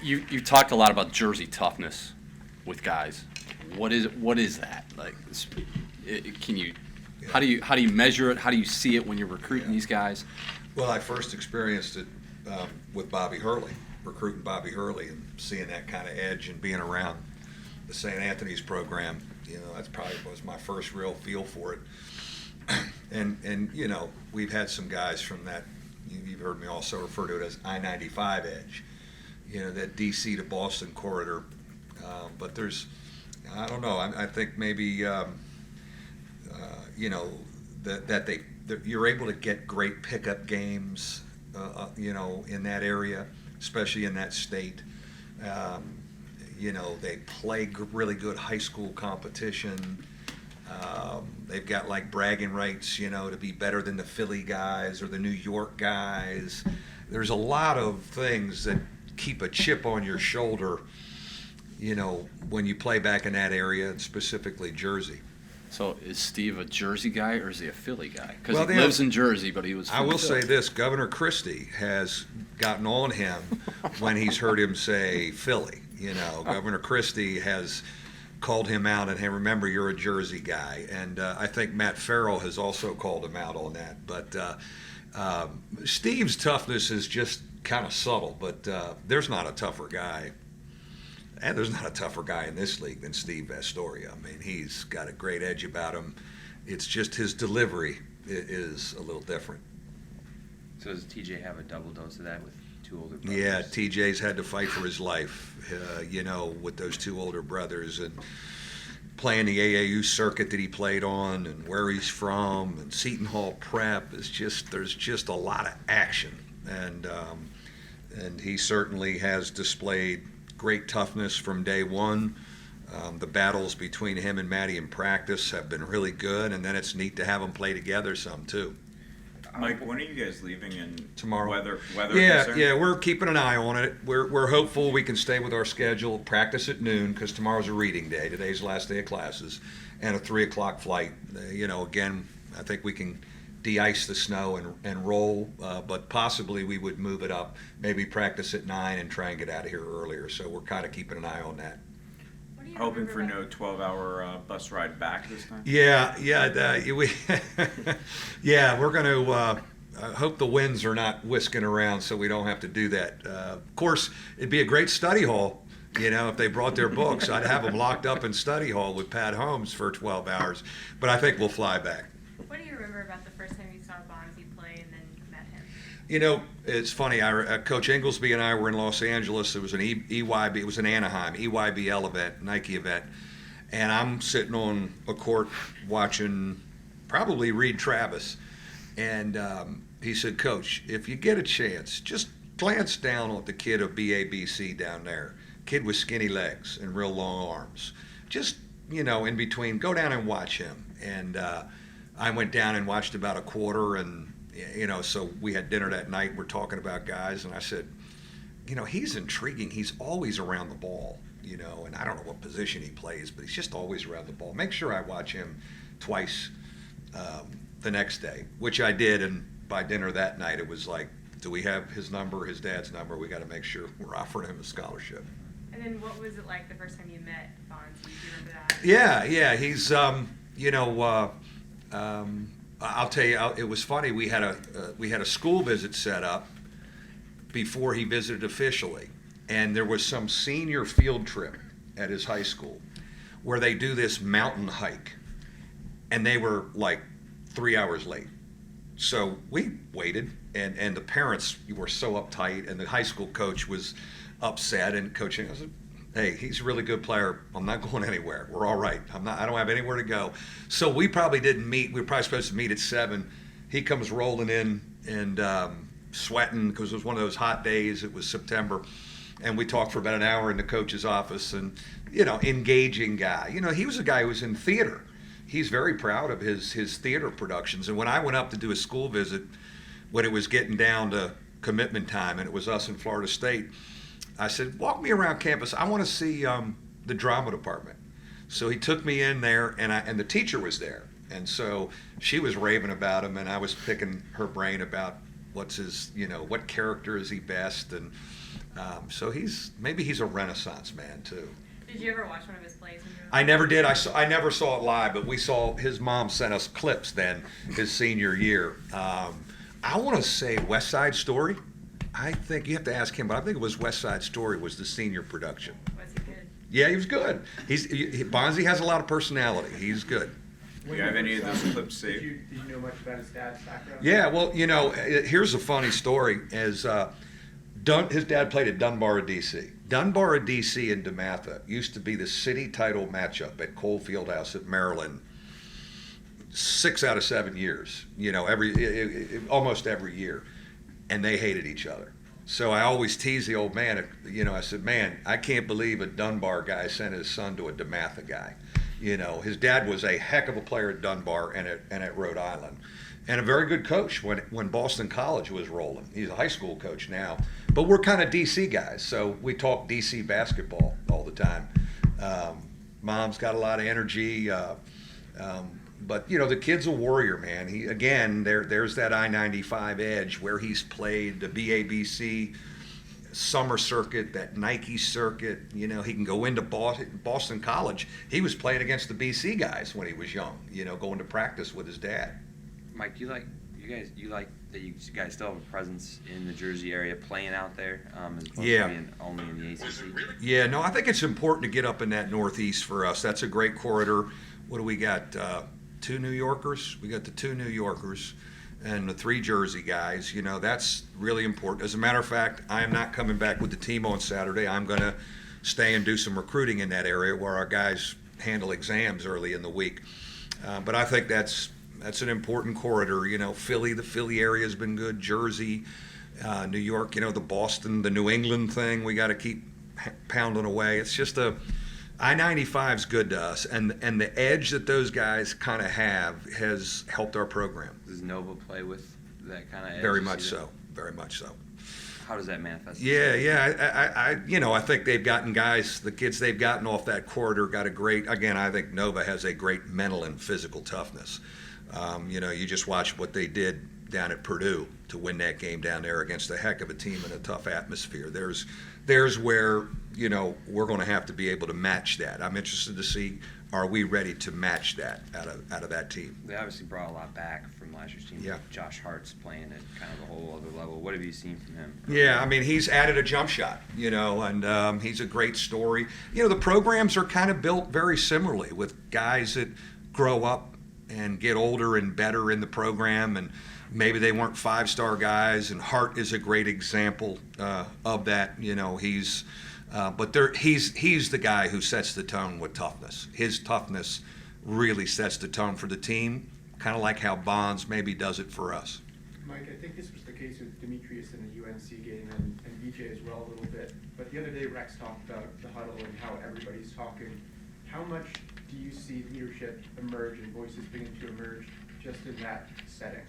You talked a lot about jersey toughness with guys. What is that like? Can you how do you measure it? How do you see it when you're recruiting these guys? Well, I first experienced it with Bobby Hurley, recruiting Bobby Hurley, and seeing that kind of edge and being around the St. Anthony's program. That's probably was my first real feel for it. And we've had some guys from that. You've heard me also refer to it as I-95 edge. That D.C. to Boston corridor. But there's, I don't know. I think maybe that you're able to get great pickup games, in that area, especially in that state. They play really good high school competition. They've got like bragging rights, to be better than the Philly guys or the New York guys. There's a lot of things that keep a chip on your shoulder, when you play back in that area, and specifically Jersey. So is Steve a Jersey guy or is he a Philly guy? Because he lives in Jersey, but he was. I will say this: Governor Christie has gotten on him when he's heard him say Philly. Governor Christie has called him out and, hey, remember, you're a Jersey guy. And I think Matt Farrell has also called him out on that. But Steve's toughness is just kind of subtle. But there's not a tougher guy. And there's not a tougher guy in this league than Steve Vastoria. I mean, he's got a great edge about him. It's just his delivery is a little different. So does TJ have a double dose of that with two older brothers? Yeah, TJ's had to fight for his life, with those two older brothers, and playing the AAU circuit that he played on, and where he's from, and Seton Hall Prep is there's just a lot of action, and he certainly has displayed great toughness from day one. The battles between him and Matty in practice have been really good, and then it's neat to have them play together some too. Mike, when are you guys leaving in tomorrow? Weather Yeah, we're keeping an eye on it. We're hopeful we can stay with our schedule, practice at noon, because tomorrow's a reading day. Today's the last day of classes, and a 3:00 flight. Again, I think we can de-ice the snow and roll, but possibly we would move it up, maybe practice at 9 and try and get out of here earlier. So we're kind of keeping an eye on that. Hoping for no 12-hour bus ride back this time? Yeah, we're going to hope the winds are not whisking around so we don't have to do that. Of course, it'd be a great study hall, if they brought their books. I'd have them locked up in study hall with Pat Holmes for 12 hours, but I think we'll fly back. What do you remember about the first time you saw Bonzi play and then met him? It's funny. Coach Inglesby and I were in Los Angeles. It was an EYB. It was an Anaheim EYBL event, Nike event, and I'm sitting on a court watching probably Reed Travis, and he said, "Coach, if you get a chance, just glance down at the kid of BABC down there. Kid with skinny legs and real long arms. Just in between, go down and watch him." And I went down and watched about a quarter, and so we had dinner that night. We're talking about guys, and I said, he's intriguing. He's always around the ball, and I don't know what position he plays, but he's just always around the ball. Make sure I watch him twice the next day, which I did, and by dinner that night, it was like, do we have his number, his dad's number? We got to make sure we're offering him a scholarship. And then what was it like the first time you met Bonzi? Do you remember that? Yeah, he's, I'll tell you, it was funny. We had a school visit set up before he visited officially, and there was some senior field trip at his high school where they do this mountain hike, and they were like 3 hours late. So we waited, and the parents were so uptight, and the high school coach was upset, and coaching. I said, "Hey, he's a really good player. I'm not going anywhere. We're all right. I don't have anywhere to go." So we probably didn't meet. We were probably supposed to meet at 7. He comes rolling in and sweating because it was one of those hot days. It was September, and we talked for about an hour in the coach's office. And engaging guy. He was a guy who was in theater. He's very proud of his theater productions. And when I went up to do a school visit, when it was getting down to commitment time, and it was us in Florida State, I said, "Walk me around campus. I want to see the drama department." So he took me in there, and the teacher was there, and so she was raving about him, and I was picking her brain about what's his, what character is he best, and So maybe he's a Renaissance man too. Did you ever watch one of his plays when you were? I never did. I never saw it live, but we saw his mom sent us clips then his senior year. I want to say West Side Story. I think you have to ask him, but I think it was West Side Story was the senior production. Was he good? Yeah, he was good. Bonzi has a lot of personality. He's good. Do you have any of those clips saved? Did you know much about his dad's background? Yeah, well, here's a funny story. His dad played at Dunbar, DC. Dunbar, DC, and DeMatha used to be the city title matchup at Cole Fieldhouse at Maryland 6 out of 7 years, almost every year. And they hated each other. So I always tease the old man, I said, man, I can't believe a Dunbar guy sent his son to a DeMatha guy. His dad was a heck of a player at Dunbar and at Rhode Island. And a very good coach when Boston College was rolling. He's a high school coach now. But we're kind of DC guys, so we talk DC basketball all the time. Mom's got a lot of energy. But the kid's a warrior, man. There's that I-95 edge where he's played the BABC summer circuit, that Nike circuit. He can go into Boston College. He was playing against the BC guys when he was young. Going to practice with his dad. Mike, you like that you guys still have a presence in the Jersey area playing out there, as opposed to being only in the ACC? Yeah, no, I think it's important to get up in that Northeast for us. That's a great corridor. What do we got? 2 New Yorkers? We got the 2 New Yorkers and the 3 Jersey guys. That's really important. As a matter of fact, I am not coming back with the team on Saturday. I'm going to stay and do some recruiting in that area where our guys handle exams early in the week. But I think that's an important corridor. Philly, the Philly area has been good. Jersey, New York, the Boston, the New England thing, we got to keep pounding away. It's just I-95 is good to us, and the edge that those guys kind of have has helped our program. Does Nova play with that kind of edge? Very much so. Very much so. How does that manifest Yeah. I think they've gotten guys, the kids they've gotten off that corridor got a great, again, I think Nova has a great mental and physical toughness. You just watch what they did down at Purdue to win that game down there against a heck of a team in a tough atmosphere. There's where, we're going to have to be able to match that. I'm interested to see, are we ready to match that out of that team? They obviously brought a lot back from last year's team. Yeah. Josh Hart's playing at kind of a whole other level. What have you seen from him? Yeah, he's added a jump shot, and he's a great story. The programs are kind of built very similarly with guys that grow up and get older and better in the program, and maybe they weren't 5-star guys, and Hart is a great example of that. He's the guy who sets the tone with toughness. His toughness really sets the tone for the team, kind of like how Bonds maybe does it for us. Mike, I think this was the case with Demetrius in the UNC game and BJ as well a little bit. But the other day Rex talked about the huddle and how everybody's talking. How much do you see leadership emerge and voices beginning to emerge just in that setting?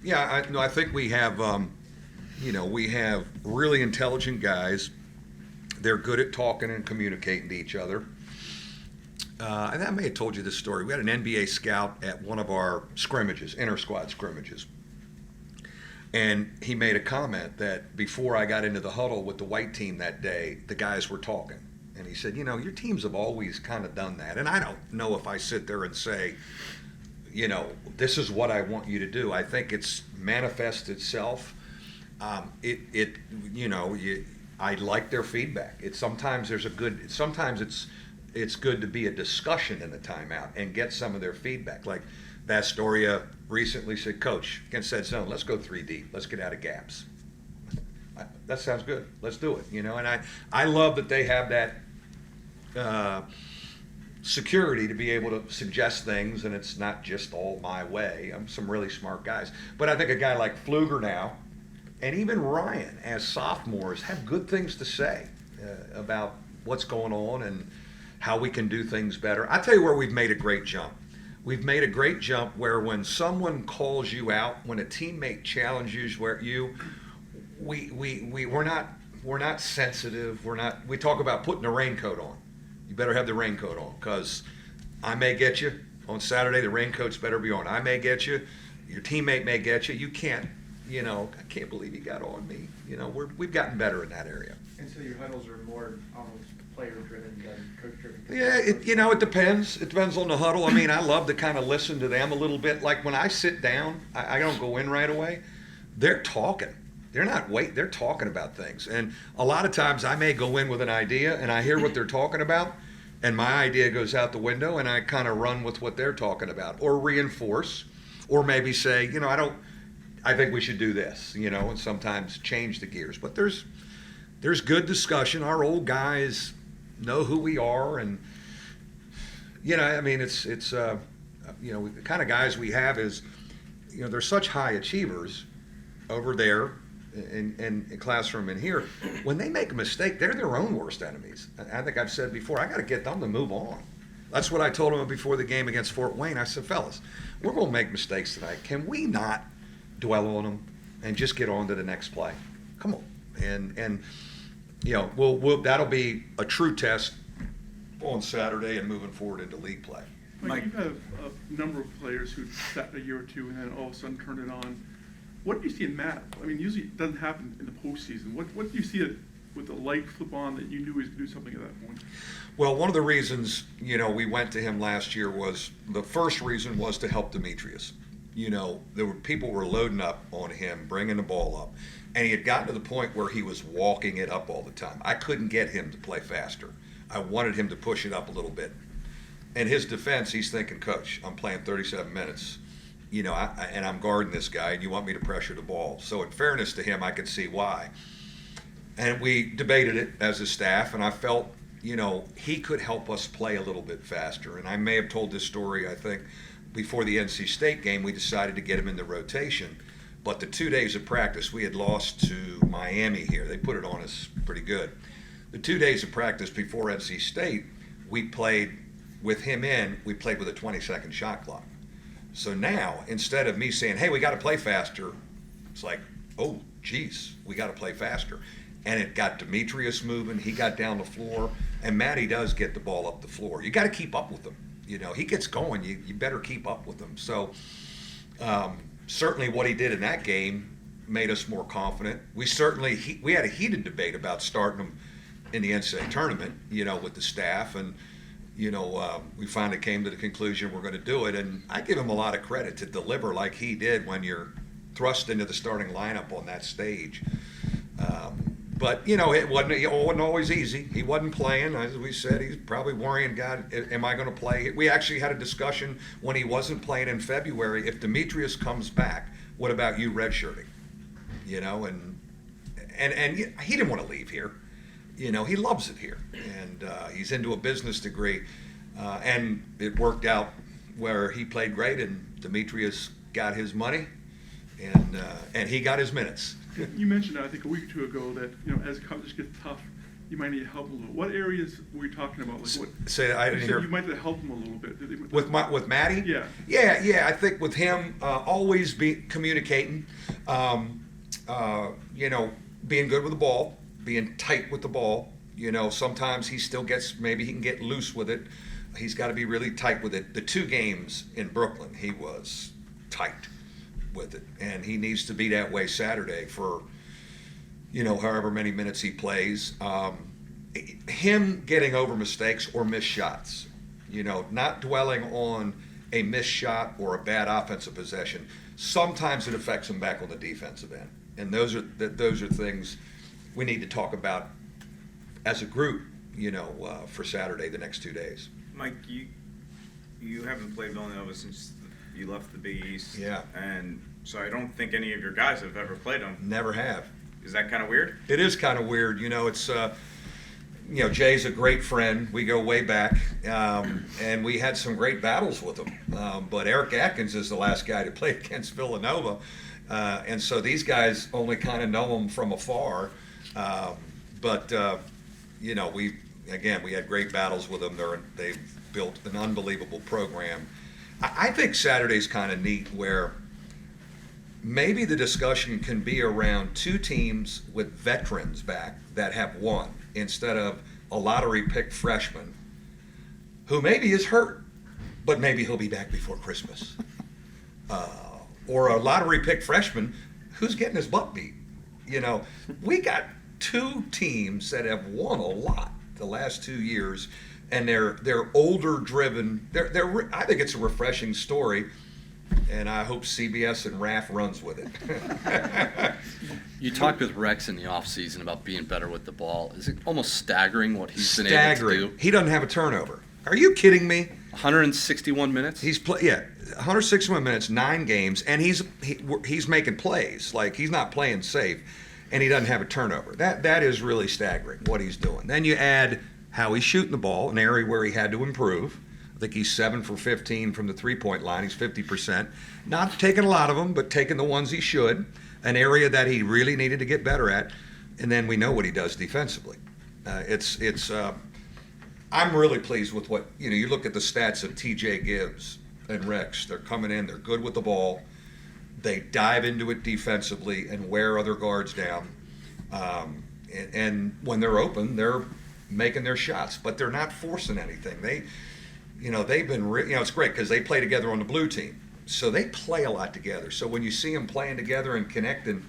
Yeah, I think we have, we have really intelligent guys. They're good at talking and communicating to each other. And I may have told you this story. We had an NBA scout at one of our scrimmages, inter-squad scrimmages. And he made a comment that before I got into the huddle with the white team that day, the guys were talking. And he said, your teams have always kind of done that. And I don't know if I sit there and say, this is what I want you to do. I think it's manifests itself. I like their feedback. Sometimes it's good to be a discussion in the timeout and get some of their feedback. Like Vastoria recently said, Coach, against that zone, let's go 3 deep. Let's get out of gaps. That sounds good. Let's do it. And I love that they have that security to be able to suggest things, and it's not just all my way. I'm some really smart guys. But I think a guy like Pfluger now, and even Ryan, as sophomores, have good things to say about what's going on and how we can do things better. I'll tell you where we've made a great jump. We've made a great jump where when someone calls you out, when a teammate challenges we're not sensitive. We talk about putting a raincoat on. You better have the raincoat on, because I may get you on Saturday. The raincoat's better be on. I may get you. Your teammate may get you. You can't you know, I can't believe he got on me. You know, we've gotten better in that area. And so your huddles are more almost player-driven than coach-driven? Yeah, it depends. It depends on the huddle. I mean, I love to kind of listen to them a little bit. Like when I sit down, I don't go in right away. They're talking. They're talking about things. And a lot of times I may go in with an idea and I hear what they're talking about, and my idea goes out the window and I kind of run with what they're talking about, or reinforce, or maybe say, you know, I think we should do this, you know, and sometimes change the gears. But there's good discussion. Our old guys know who we are, and you know, I mean, it's you know, the kind of guys we have is, you know, they're such high achievers over there in classroom and here. When they make a mistake, they're their own worst enemies. I think I've said before, I got to get them to move on. That's what I told them before the game against Fort Wayne. I said, fellas, we're going to make mistakes tonight. Can we not dwell on them and just get on to the next play? Come on. And you know, we'll that'll be a true test on Saturday and moving forward into league play. Mike, you've had a number of players who sat a year or two and then all of a sudden turned it on. What do you see in Matt? I mean, usually it doesn't happen in the postseason. What do you see with the light flip on that you knew he was going to do something at that point? Well, one of the reasons, you know, we went to him last year was, the first reason was to help Demetrius. You know, people were loading up on him, bringing the ball up, and he had gotten to the point where he was walking it up all the time. I couldn't get him to play faster. I wanted him to push it up a little bit. In his defense, he's thinking, Coach, I'm playing 37 minutes, you know, and I'm guarding this guy, and you want me to pressure the ball. So in fairness to him, I could see why. And we debated it as a staff, and I felt, you know, he could help us play a little bit faster. And I may have told this story, I think, before the NC State game. We decided to get him in the rotation. But the 2 days of practice, we had lost to Miami here. They put it on us pretty good. The 2 days of practice before NC State, we played with him in, we played with a 20-second shot clock. So now, instead of me saying, hey, we got to play faster, it's like, oh, geez, we got to play faster. And it got Demetrius moving. He got down the floor. And Matty does get the ball up the floor. You got to keep up with him. You know, he gets going. You better keep up with him. So certainly what he did in that game made us more confident. We had a heated debate about starting him in the NCAA tournament, you know, with the staff. And, you know, we finally came to the conclusion we're going to do it. And I give him a lot of credit to deliver like he did when you're thrust into the starting lineup on that stage. But, you know, it wasn't always easy. He wasn't playing. As we said, he's probably worrying, God, am I going to play? We actually had a discussion when he wasn't playing in February. If Demetrius comes back, what about you redshirting? You know, and he didn't want to leave here. You know, he loves it here. And he's into a business degree. And it worked out where he played great and Demetrius got his money and he got his minutes. You mentioned, I think, a week or two ago that, you know, as college gets tough, you might need help a little. What areas were you talking about? Like what? Say, I didn't hear. You might have helped him a little bit. With Matty? Yeah. Yeah. I think with him, always be communicating. You know, being good with the ball, being tight with the ball. You know, sometimes maybe he can get loose with it. He's got to be really tight with it. The 2 games in Brooklyn, he was tight with it, and he needs to be that way Saturday for, you know, however many minutes he plays. Him getting over mistakes or missed shots, you know, not dwelling on a missed shot or a bad offensive possession. Sometimes it affects him back on the defensive end, and those are things we need to talk about as a group, you know, for Saturday, the next 2 days. Mike, you haven't played Villanova since you left the Big East. Yeah. And so I don't think any of your guys have ever played them. Never have. Is that kind of weird? It is kind of weird. You know, it's, you know, Jay's a great friend. We go way back, and we had some great battles with him. But Eric Atkins is the last guy to play against Villanova. And so these guys only kind of know him from afar. But, you know, we had great battles with them. They've built an unbelievable program. I think Saturday's kind of neat where maybe the discussion can be around 2 teams with veterans back that have won instead of a lottery-picked freshman who maybe is hurt, but maybe he'll be back before Christmas. Or a lottery-picked freshman who's getting his butt beat? You know, we got two teams that have won a lot the last 2 years, and they're older driven. I think it's a refreshing story, and I hope CBS and RAF runs with it. You talked with Rex in the offseason about being better with the ball. Is it almost staggering what he's been able to Staggering. do? He doesn't have a turnover. Are you kidding me? 161 minutes? 161 minutes, 9 games, and he's making plays. Like, he's not playing safe, and he doesn't have a turnover. That is really staggering what he's doing. Then you add how he's shooting the ball, an area where he had to improve. I think he's 7 for 15 from the three-point line. He's 50%. Not taking a lot of them, but taking the ones he should. An area that he really needed to get better at. And then we know what he does defensively. I'm really pleased with what, you look at the stats of TJ Gibbs and Rex. They're coming in, they're good with the ball. They dive into it defensively and wear other guards down. And when they're open, they're making their shots, but they're not forcing anything. They've been, it's great because they play together on the blue team. So they play a lot together. So when you see them playing together and connecting,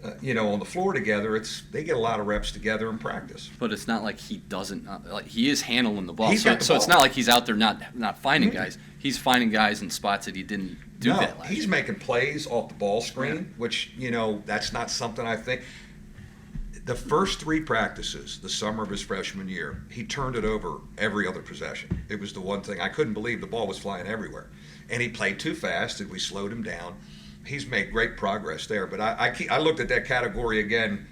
on the floor together, they get a lot of reps together in practice. But it's not like he doesn't, he is handling the ball. He's got the So ball. it's not like he's out there not finding guys. He's finding guys in spots that he didn't do No, that last he's year. making plays off the ball screen, which, that's not something I think. The first 3 practices, the summer of his freshman year, he turned it over every other possession. It was the one thing. I couldn't believe the ball was flying everywhere. And he played too fast, and we slowed him down. He's made great progress there. But I looked at that category again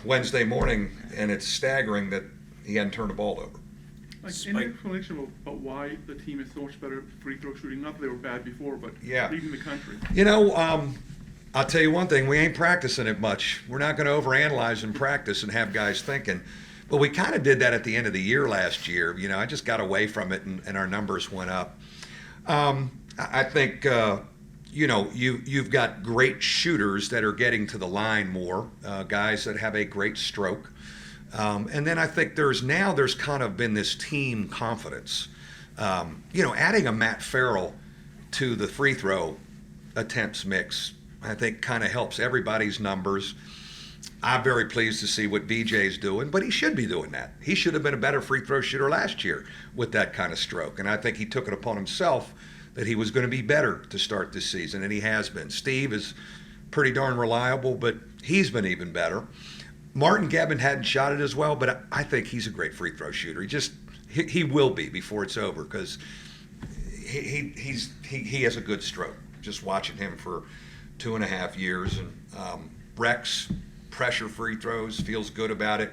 Wednesday morning, and it's staggering that he hadn't turned the ball over. Any explanation about why the team is so much better at free throw shooting? Not that they were bad before, but Yeah. leading the country. I'll tell you one thing, we ain't practicing it much. We're not going to overanalyze in practice and have guys thinking. But we kind of did that at the end of the year last year. I just got away from it, and our numbers went up. I think, you've got great shooters that are getting to the line more, guys that have a great stroke. And then I think there's kind of been this team confidence. Adding a Matt Farrell to the free throw attempts mix, I think kind of helps everybody's numbers. I'm very pleased to see what BJ's doing, but he should be doing that. He should have been a better free throw shooter last year with that kind of stroke. And I think he took it upon himself that he was going to be better to start this season, and he has been. Steve is pretty darn reliable, but he's been even better. Martin Gebbin hadn't shot it as well, but I think he's a great free throw shooter. He will be before it's over because he has a good stroke. Just watching him for 2.5 years, and Rex pressure free throws, feels good about it.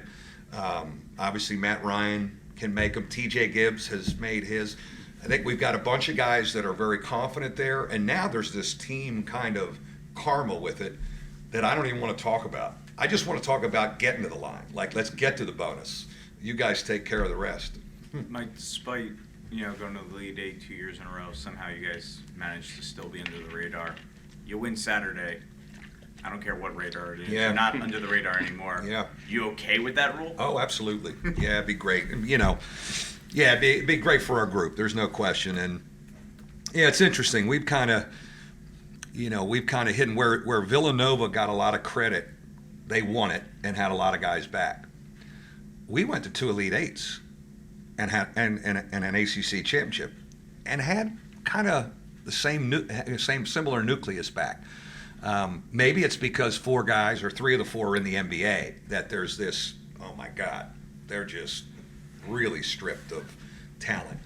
Obviously Matt Ryan can make them. TJ Gibbs has made his. I think we've got a bunch of guys that are very confident there, and now there's this team kind of karma with it that I don't even want to talk about. I just want to talk about getting to the line. Like, let's get to the bonus. You guys take care of the rest. Mike, despite going to the Elite Eight 2 years in a row, somehow you guys managed to still be under the radar. You win Saturday. I don't care what radar it is. Yeah. You're not under the radar anymore. Yeah. You okay with that rule? Oh, absolutely. Yeah, it'd be great. It'd be great for our group. There's no question. And yeah, it's interesting. We've kind of hidden where Villanova got a lot of credit. They won it and had a lot of guys back. We went to 2 Elite Eights and had and an ACC championship, and had kind of the same similar nucleus back. Maybe it's because 4 guys or 3 of the 4 are in the NBA that there's this. Oh my God, they're just really stripped of talent.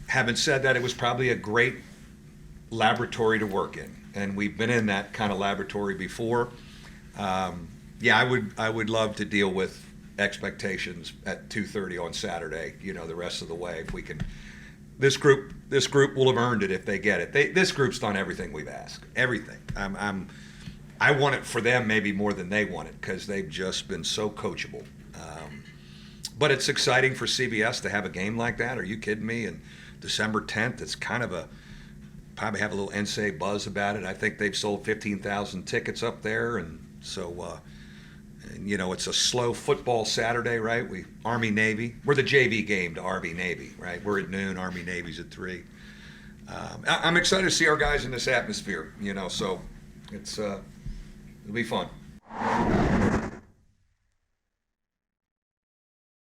Having said that, it was probably a great laboratory to work in, and we've been in that kind of laboratory before. I would love to deal with expectations at 2:30 on Saturday. The rest of the way, if we can. This group will have earned it if they get it. This group's done everything we've asked. Everything. I want it for them maybe more than they want it because they've just been so coachable. But it's exciting for CBS to have a game like that. Are you kidding me? And December 10th, it's kind of probably have a little NCAA buzz about it. I think they've sold 15,000 tickets up there, and so it's a slow football Saturday, right? Army-Navy. We're the JV game to Army-Navy, right? We're at noon, Army-Navy's at 3. I'm excited to see our guys in this atmosphere, so It'll be fun.